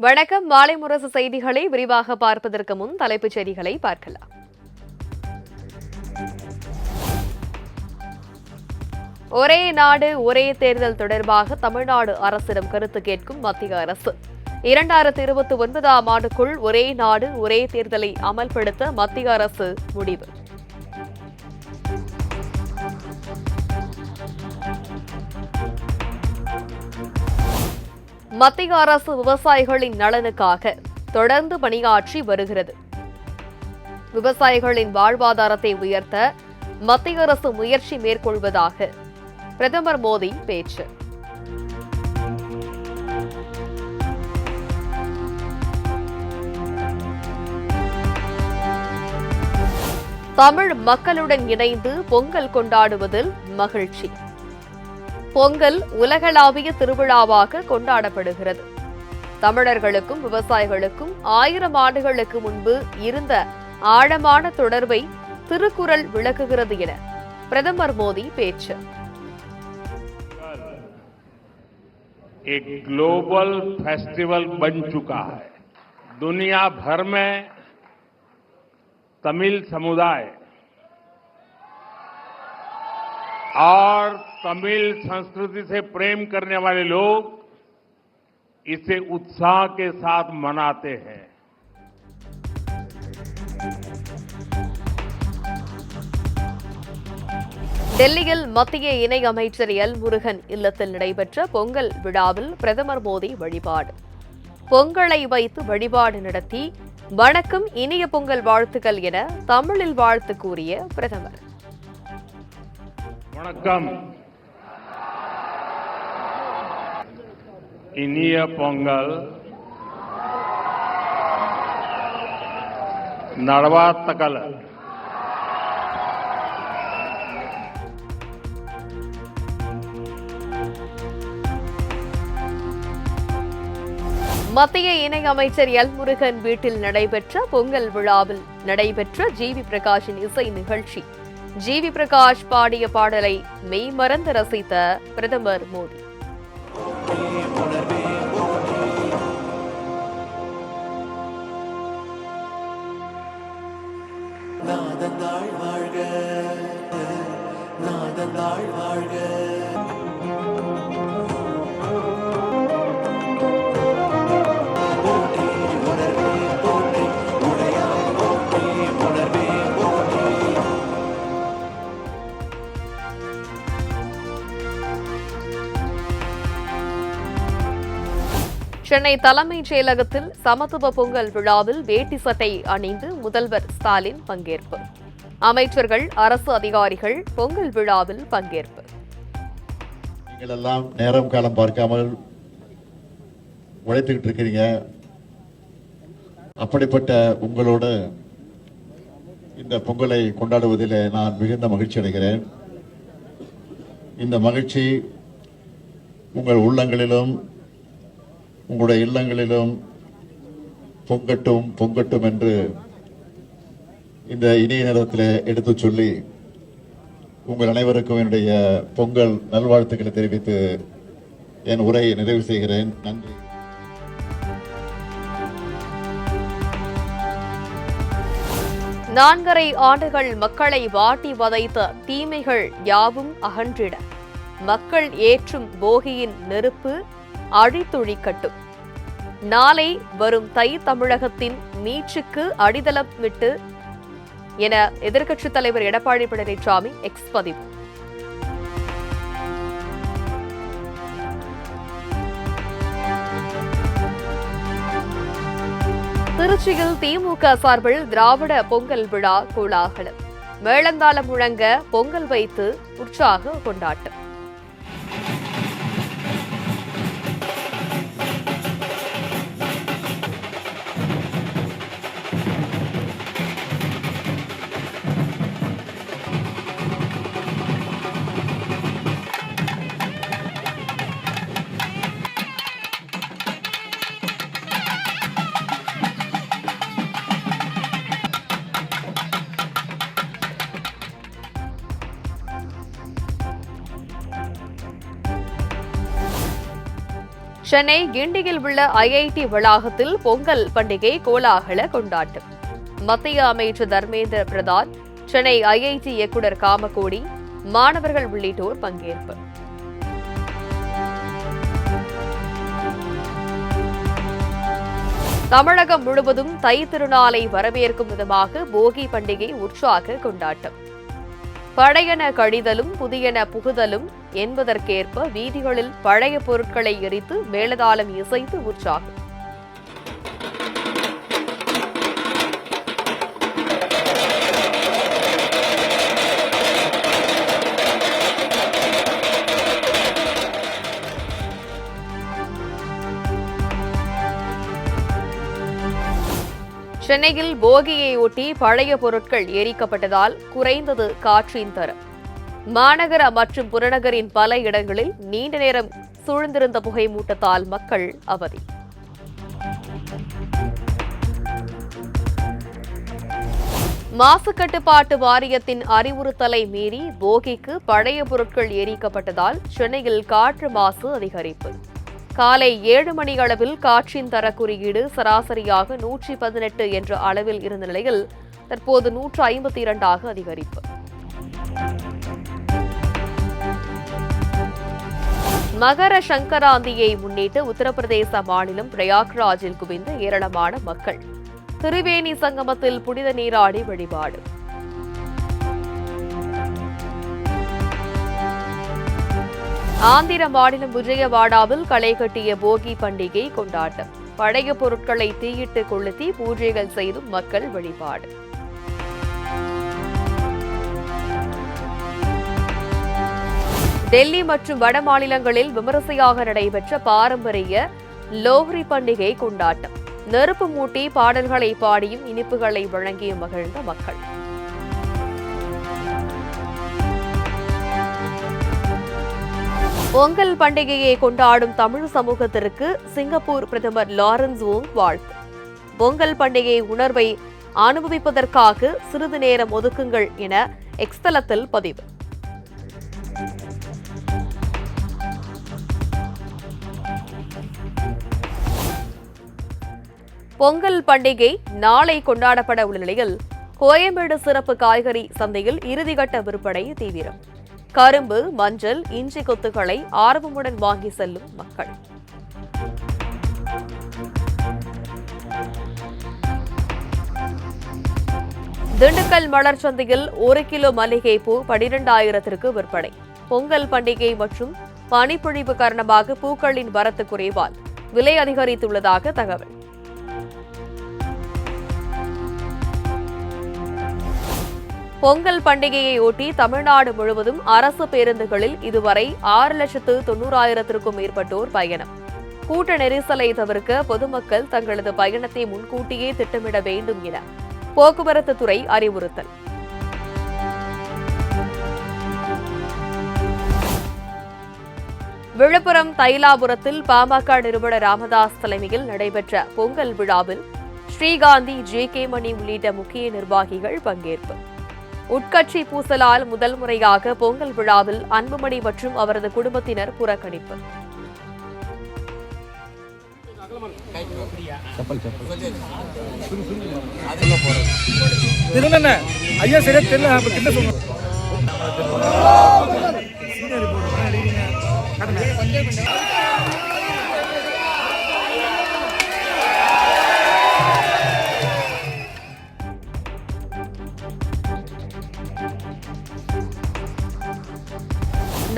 வணக்கம். மாலை முரசு செய்திகளை விரிவாக பார்ப்பதற்கு முன் தலைப்புச் செய்திகளை பார்க்கலாம். ஒரே நாடு ஒரே தேர்தல் தொடர்பாக தமிழ்நாடு அரசிடம் கருத்து கேட்கும் மத்திய அரசு 2029ஆம் ஆண்டுக்குள் ஒரே நாடு ஒரே தேர்தலை அமல்படுத்த மத்திய அரசு முடிவு. மத்திய அரசு விவசாயிகளின் நலனுக்காக தொடர்ந்து பணியாற்றி வருகிறது. விவசாயிகளின் வாழ்வாதாரத்தை உயர்த்த மத்திய அரசு முயற்சி மேற்கொள்வதாக பிரதமர் மோடி பேச்சு. தமிழ் மக்களுடன் இணைந்து பொங்கல் கொண்டாடுவதில் மகிழ்ச்சி. பொங்கல் உலகளாவிய திருவிழாவாக கொண்டாடப்படுகிறது. தமிழர்களுக்கும் விவசாயிகளுக்கும் 1000 ஆண்டுகளுக்கு முன்பு இருந்த ஆழமான தொடர்பை திருக்குறள் விளக்குகிறது என பிரதமர் மோடி பேச்சு. एक ग्लोबल फेस्टिवल बन चुका है। दुनिया भर में तमिल समुदाय और तमिल संस्कृति से प्रेम करने वाले लोग इसे उत्साह के साथ मनाते हैं। டெல்லியில் மத்திய இணை அமைச்சர் எல் முருகன் இல்லத்தில் நடைபெற்ற பொங்கல் விழாவில் பிரதமர் மோடி வழிபாடு. பொங்கலை வைத்து வழிபாடு நடத்தி வணக்கம் இனிய பொங்கல் வாழ்த்துக்கள் என தமிழில் வாழ்த்து கூறிய பிரதமர். வணக்கம் இனிய பொங்கல் நல்வாழ்த்துக்கள். மத்திய இணை அமைச்சர் எல் முருகன் வீட்டில் நடைபெற்ற பொங்கல் விழாவில் நடைபெற்ற ஜிவி பிரகாஷின் இசை நிகழ்ச்சி. ஜிவி பிரகாஷ் பாடிய பாடலை மெய்மறந்து ரசித்த பிரதமர் மோடி. சென்னை தலைமைச் செயலகத்தில் சமத்துவ பொங்கல் விழாவில் வேட்டி சட்டை அணிந்து முதல்வர் ஸ்டாலின் பங்கேற்பு. அமைச்சர்கள், அரசு அதிகாரிகள் பொங்கல் விழாவில் பங்கேற்பு. நீங்கள் எல்லாம் நேரம் காலம் பார்க்காமல் உழைத்துக்கிட்டு இருக்கிறீங்க. அப்படிப்பட்ட உங்களோடு இந்த பொங்கலை கொண்டாடுவதில் நான் மிகுந்த மகிழ்ச்சி அடைகிறேன். இந்த மகிழ்ச்சி உங்கள் உள்ளங்களிலும் உங்களுடைய இல்லங்களிலும் பொங்கட்டும் பொங்கட்டும் என்று இந்த இனிய நேரத்தில் எடுத்து சொல்லி உங்கள் அனைவருக்கும் என்னுடைய பொங்கல் நல்வாழ்த்துக்களை தெரிவித்து என் உரையை நிறைவு செய்கிறேன். நன்றி. நான்கரை ஆண்டுகள் மக்களை வாட்டி வதைத்த தீமைகள் யாவும் அகன்றிட மக்கள் ஏற்றும் போகியின் நெருப்பு அழித்தொழிக்கட்டும். நாளை வரும் தை தமிழகத்தின் மீட்சிக்கு அடித்தளம் விட்டு என எதிர்க்கட்சித் தலைவர் எடப்பாடி பழனிசாமி எக்ஸ் பதிவு. திருச்சியில் திமுக சார்பில் திராவிட பொங்கல் விழா கோலாகலம். மேளந்தாளம் முழங்க பொங்கல் வைத்து உற்சாக கொண்டாட்டம். சென்னை கிண்டியில் உள்ள ஐஐடி வளாகத்தில் பொங்கல் பண்டிகை கோலாகல கொண்டாட்டம். மத்திய அமைச்சர் தர்மேந்திர பிரதான், சென்னை ஐஐடி இயக்குநர் காமகோடி, மாணவர்கள் உள்ளிட்டோர் பங்கேற்பு. தமிழகம் முழுவதும் தை திருநாளை வரவேற்கும் விதமாக போகி பண்டிகை உற்சாக கொண்டாட்டம். பழையன கழிதலும் புதியன புகுதலும் என்பதற்கேற்ப வீதிகளில் பழைய பொருட்களை எரித்து மேளதாளம் இசைத்து உற்சாகம். சென்னையில் போகியை ஒட்டி பழைய பொருட்கள் எரிக்கப்பட்டதால் குறைந்தது காற்றின் தரம். மாநகர மற்றும் புறநகரின் பல இடங்களில் நீண்ட நேரம் சூழ்ந்திருந்த புகை மூட்டத்தால் மக்கள் அவதி. மாசு கட்டுப்பாட்டு வாரியத்தின் அறிவுறுத்தலை மீறி போகிக்கு பழைய பொருட்கள் எரிக்கப்பட்டதால் சென்னையில் காற்று மாசு அதிகரிப்பு. காலை 7 மணி அளவில் காற்றின் தர குறியீடு சராசரியாக 118 என்ற அளவில் இருந்த நிலையில் தற்போது 152 அதிகரிப்பு. மகர சங்கராந்தியை முன்னிட்டு உத்தரப்பிரதேச மாநிலம் பிரயாக்ராஜில் குவிந்த ஏராளமான மக்கள். திரிவேணி சங்கமத்தில் புனித நீராடி வழிபாடு. ஆந்திர மாநிலம் விஜயவாடாவில் களை கட்டிய போகி பண்டிகை கொண்டாட்டம். பழைய பொருட்களை தீயிட்டு கொளுத்தி பூஜைகள் செய்தும் மக்கள் வழிபாடு. டெல்லி மற்றும் வட மாநிலங்களில் விமரிசையாக நடைபெற்ற பாரம்பரிய லோஹ்ரி பண்டிகை கொண்டாட்டம். நெருப்பு மூட்டி பாடல்களை பாடியும் இனிப்புகளை வழங்கியும் மகிழ்ந்த மக்கள். பொங்கல் பண்டிகையை கொண்டாடும் தமிழ் சமூகத்திற்கு சிங்கப்பூர் பிரதமர் லாரன்ஸ் வோங் வாழ்த்து. பொங்கல் பண்டிகை உணர்வை அனுபவிப்பதற்காக சிறிது நேரம் ஒதுக்குங்கள் என எக்ஸ் தளத்தில் பதிவு. பொங்கல் பண்டிகை நாளை கொண்டாடப்பட உள்ள நிலையில் கோயம்பேடு சிறப்பு காய்கறி சந்தையில் இறுதிக்கட்ட விற்பனை தீவிரம். கரும்பு, மஞ்சள், இஞ்சி கொத்துக்களை ஆர்வமுடன் வாங்கி செல்லும் மக்கள். திண்டுக்கல் மலர் சந்தையில் 1 கிலோ மல்லிகை பூ 12,000 விற்பனை. பொங்கல் பண்டிகை மற்றும் பனிப்பொழிவு காரணமாக பூக்களின் வரத்து குறைவால் விலை அதிகரித்துள்ளதாக தகவல். பொங்கல் பண்டிகையை ஒட்டி தமிழ்நாடு முழுவதும் அரசு பேருந்துகளில் இதுவரை 6,90,000 மேற்பட்டோர் பயணம். கூட்ட நெரிசலை தவிர்க்க பொதுமக்கள் தங்களது பயணத்தை முன்கூட்டியே திட்டமிட வேண்டும் என போக்குவரத்து துறை அறிவுறுத்தல். விழுப்புரம் தைலாபுரத்தில் பாமக நிறுவனர் ராமதாஸ் தலைமையில் நடைபெற்ற பொங்கல் விழாவில் ஸ்ரீகாந்தி, ஜே.கே. மணி உள்ளிட்ட முக்கிய நிர்வாகிகள் பங்கேற்பு. உட்கட்சி பூசலால் முதல் முறையாக பொங்கல் விழாவில் அன்புமணி மற்றும் அவரது குடும்பத்தினர் புறக்கணிப்பு.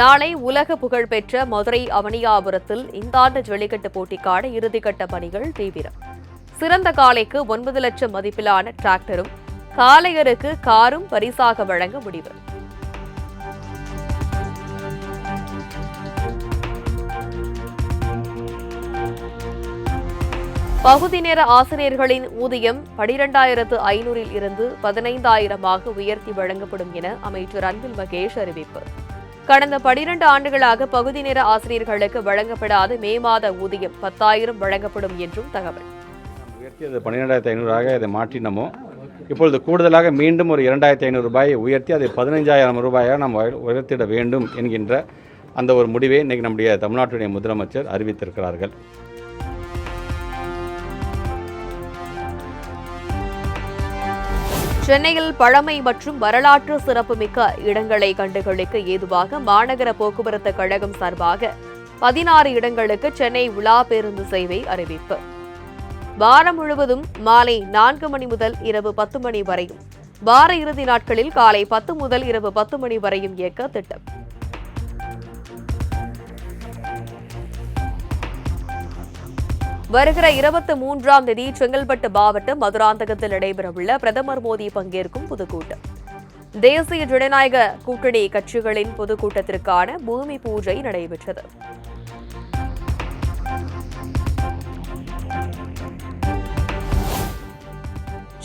நாளை உலக புகழ்பெற்ற மதுரை அவனியாபுரத்தில் இந்த ஆண்டு ஜல்லிக்கட்டு போட்டிக்கான இறுதிக்கட்ட பணிகள் தீவிரம். சிறந்த காளைக்கு 9 லட்சம் மதிப்பிலான டிராக்டரும் காளையருக்கு காரும் பரிசாக வழங்க முடிவு. பகுதி நேர ஆசிரியர்களின் ஊதியம் 12,500 இருந்து 15,000 உயர்த்தி வழங்கப்படும் என அமைச்சர் அன்பில் மகேஷ் அறிவிப்பு. கடந்த 12 ஆண்டுகளாக பகுதி நேர ஆசிரியர்களுக்கு வழங்கப்படாத மே மாத ஊதியம் 10,000 வழங்கப்படும் என்றும் தகவல். உயர்த்தியது 12,500 இதை மாற்றினமோ இப்பொழுது கூடுதலாக மீண்டும் ஒரு 2,500 ரூபாயை உயர்த்தி அதை 15,000 ரூபாயாக நாம் உயர்த்திட வேண்டும் என்கின்ற அந்த ஒரு முடிவை இன்றைக்கி நம்முடைய தமிழ்நாட்டுடைய முதலமைச்சர் அறிவித்திருக்கிறார்கள். சென்னையில் பழமை மற்றும் வரலாற்று சிறப்புமிக்க இடங்களை கண்டுகளிக்க ஏதுவாக மாநகர போக்குவரத்து கழகம் சார்பாக 16 இடங்களுக்கு சென்னை உலா பேருந்து சேவை அறிவிப்பு. வாரம் முழுவதும் மாலை 4 மணி முதல் இரவு 10 மணி வரையும், வார இறுதி நாட்களில் காலை 10 முதல் இரவு 10 மணி வரையும் இயக்க திட்டம். வருகிற 23ஆம் தேதி செங்கல்பட்டு மாவட்டம் மதுராந்தகத்தில் நடைபெறவுள்ள பிரதமர் மோடி பங்கேற்கும் பொதுக்கூட்டம். தேசிய ஜனநாயக கூட்டணி கட்சிகளின் பொதுக்கூட்டத்திற்கான பூமி பூஜை நடைபெற்றது.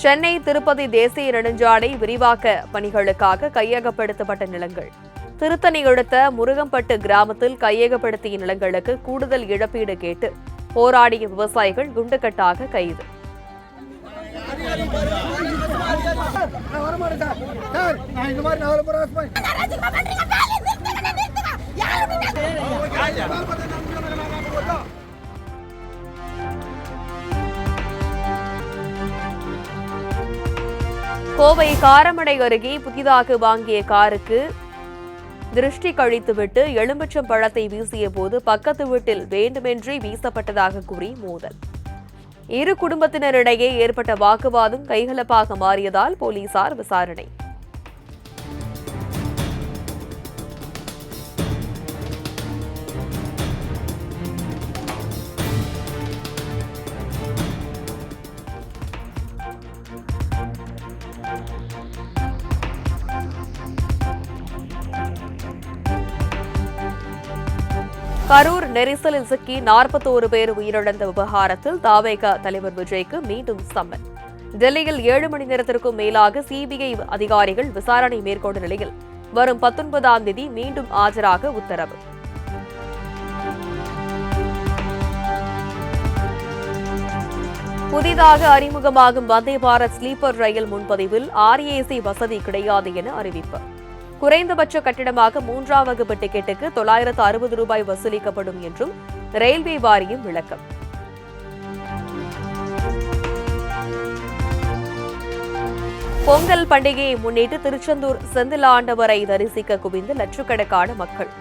சென்னை திருப்பதி தேசிய நெடுஞ்சாலை விரிவாக்க பணிகளுக்காக கையகப்படுத்தப்பட்ட நிலங்கள். திருத்தணி அடுத்த முருகம்பட்டு கிராமத்தில் கையகப்படுத்திய நிலங்களுக்கு கூடுதல் இழப்பீடு கேட்டு போராடிய விவசாயிகள் குண்டுகட்டாக கைது. கோவை காரமடை அருகே புதிதாக வாங்கிய காருக்கு திருஷ்டி கழித்துவிட்டு எலுமிச்சம் பழத்தை வீசிய போது பக்கத்து வீட்டில் வேண்டுமென்றே வீசப்பட்டதாக கூறி மோதல். இரு குடும்பத்தினரிடையே ஏற்பட்ட வாக்குவாதம் கைகலப்பாக மாறியதால் போலீசார் விசாரணை. கரூர் நெரிசலில் சிக்கி 41 பேர் உயிரிழந்த விவகாரத்தில் தாவேகா தலைவர் விஜய்க்கு மீண்டும் சம்மன். டெல்லியில் 7 மணி நேரத்திற்கும் மேலாக சிபிஐ அதிகாரிகள் விசாரணை மேற்கொண்ட நிலையில் வரும் 19ஆம் தேதி மீண்டும் ஆஜராக உத்தரவு. புதிதாக அறிமுகமாகும் வந்தே பாரத் ஸ்லீப்பர் ரயில் முன்பதிவில் RAC வசதி கிடையாது என அறிவிப்பு. குறைந்தபட்ச கட்டிடமாக 3ஆம் வகுப்பு டிக்கெட்டுக்கு 960 ரூபாய் வசூலிக்கப்படும் என்றும் ரயில்வே வாரியம் விளக்கம். பொங்கல் பண்டிகையை முன்னிட்டு திருச்செந்தூர் செந்தில் ஆண்டவரை தரிசிக்க குவிந்த லட்சக்கணக்கான மக்கள்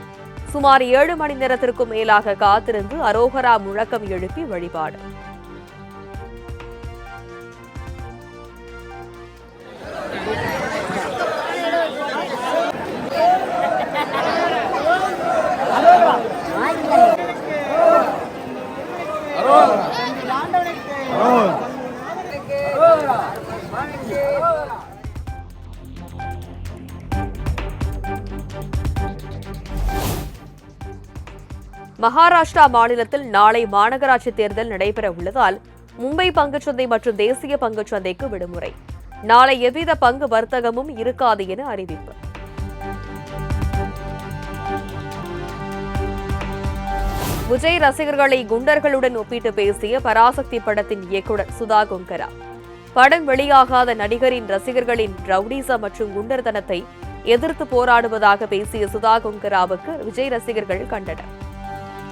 சுமார் 7 மணி நேரத்திற்கும் மேலாக காத்திருந்து அரோகரா முழக்கம் எழுப்பி வழிபாடு. மகாராஷ்டிரா மாநிலத்தில் நாளை மாநகராட்சி தேர்தல் நடைபெற உள்ளதால் மும்பை பங்குச்சந்தை மற்றும் தேசிய பங்குச்சந்தைக்கு விடுமுறை. நாளை எவ்வித பங்கு வர்த்தகமும் இருக்காது என அறிவிப்பு. விஜய் ரசிகர்களை குண்டர்களுடன் ஒப்பிட்டு பேசிய பராசக்தி படத்தின் இயக்குநர் சுதா கொங்கரா. படம் வெளியாகாத நடிகரின் ரசிகர்களின் ரவுடிசம் மற்றும் குண்டர்தனத்தை எதிர்த்து போராடுவதாக பேசிய சுதா கொங்கராவுக்கு விஜய் ரசிகர்கள் கண்டனர்.